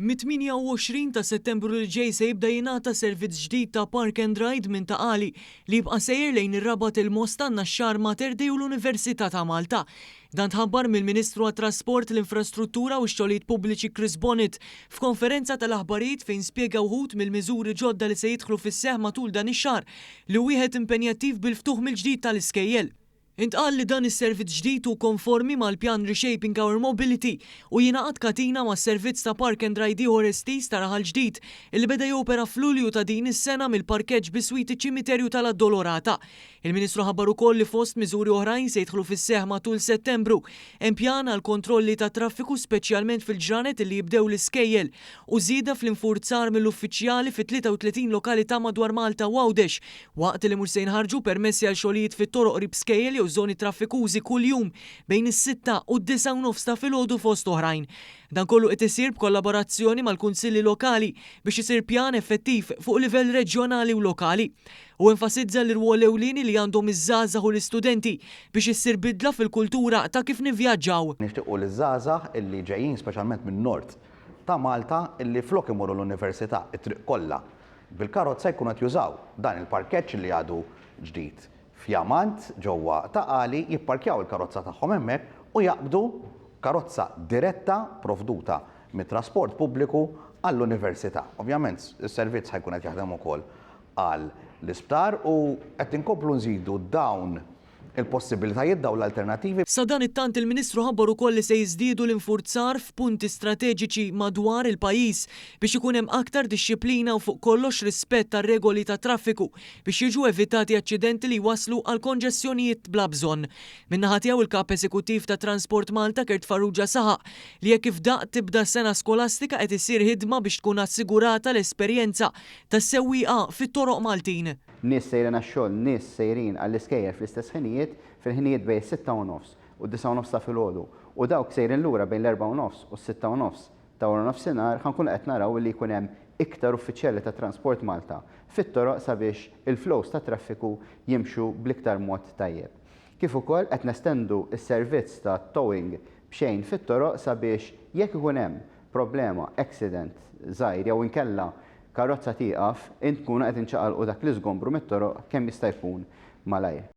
Mit-28 ta' Settembru li ġej se jibda jingħata servizz ġdid ta' Park and Ride minn Taqali li jibqa' sejjer lejn ir-Rabat il-Mostanna x-Xahar Materday u l-Università ta' Malta. Dan tħabbar mill-Ministru għat-Trasport, l-Infrastruttura u x-Xogħlijiet Pubbliċi Chris Bonnet f'konferenza tal-aħbarijiet fejn spjega wħud mill-miżuri ġodda li se jidħlu fis-seħħ matul dan ix-xahar li wieħed impenjattiv bil-ftuħ mill-ġdid tal-iskejjel. Intqal li dan is-servizz ġdid hu konformi mal-pjan Reshaping Our Mobility u jingħaqad katina mas-servizz ta' Park and Ride ieħor estis ta' raħal ġdid li beda jopera f'Lulju ta' din is-sena mill-parkeġġ bi switi ċimiterju tal-Addolorata. Il-Ministru ħabbar ukoll li fost miżuri oħrajn se jidħlu fis-seħħ matul Settembru hemm pjan għal kontrolli ta' traffiku speċjalment fil-ġranet li jibdew l-iskejjel u żieda fl-infurzar mill-uffiċjali fi 33 lokalità madwar Malta u Għawdex waqt li mhux se jinħarġu permessi għal xogħlijiet fit-toroq qrib skejjel u żoni traffikużi kuljum bejn is-6 u d-9 u nofs ta' filgħodu fost oħrajn. Dan kollu qed isir b'kollaborazzjoni mal-kunsilli lokali biex isir pjan effettiv fuq livell reġjonali u lokali. U enfasizza l-irwol ewlieni li għandhom iż-żgħażagħ u l-istudenti biex issir bidla fil-kultura ta' kif nivvjaġġaw. Nixtiequ liż-żgħażagħ illi ġejjin speċjalment min-nord ta' Malta illi flok imorru l-università it-triq kollha bil-karozza jkunu qed jużaw dan il-parkeġġ li għadu ġdid f'Jamant ġewwa Taqali jipparkjaw il-karozza tagħhom hemmhekk u jaqbdu karozza diretta provduta mit-trasport pubbliku għall-università. Ovvjament is-servizz ħajkun qed jaħdem ukoll għall-isptar u qed inkomplu nżidu dawn il-possibilitajiet dawn l-alternativi. Sa dan it-tant il-Ministru ħabbar ukoll li se jiżdiedu l-infurzar f'punti strateġiċi madwar il-pajjiż biex ikun hemm aktar dixxilpina u fuq kollox rispett tar-regoli ta' traffiku biex jiġu evitati aċċidenti li waslu għal konġessjonijiet bla bżonn. Min-naħa tiegħu il-Kap Eżekuttiv ta' Transport Malta Kert Farrugia saħaq li jekk ifdaq tibda sena skolastika qed isir ħidma biex tkun assigurata l-esperjenza tas-sewwieqa fit-toroq Maltin. Nies sejrin għax-xogħol, nies sejrin għall-iskejjer fl-istess ħinijiet fil-ħinijiet bejn 6:30 u 9:30 ta' filgħodu. U dawk sejrin lura bejn l-4:30 u 6:30 ta' wara nofsinhar ħankun qed naraw li jkun hemm iktar uffiċjali ta' Transport Malta fit-toroq sabiex il-flows ta' traffiku jimxu bl-iktar mod tajjeb. Kif ukoll qed nestendu s-servizz ta' towing b'xejn fit-toroq sabiex jekk ikun hemm problema, accident żgħir jew inkella karozza tieqaf, int tkun qed inċaqalqu dak l-iżgombru mit-toroq kemm jista' jkun malajr.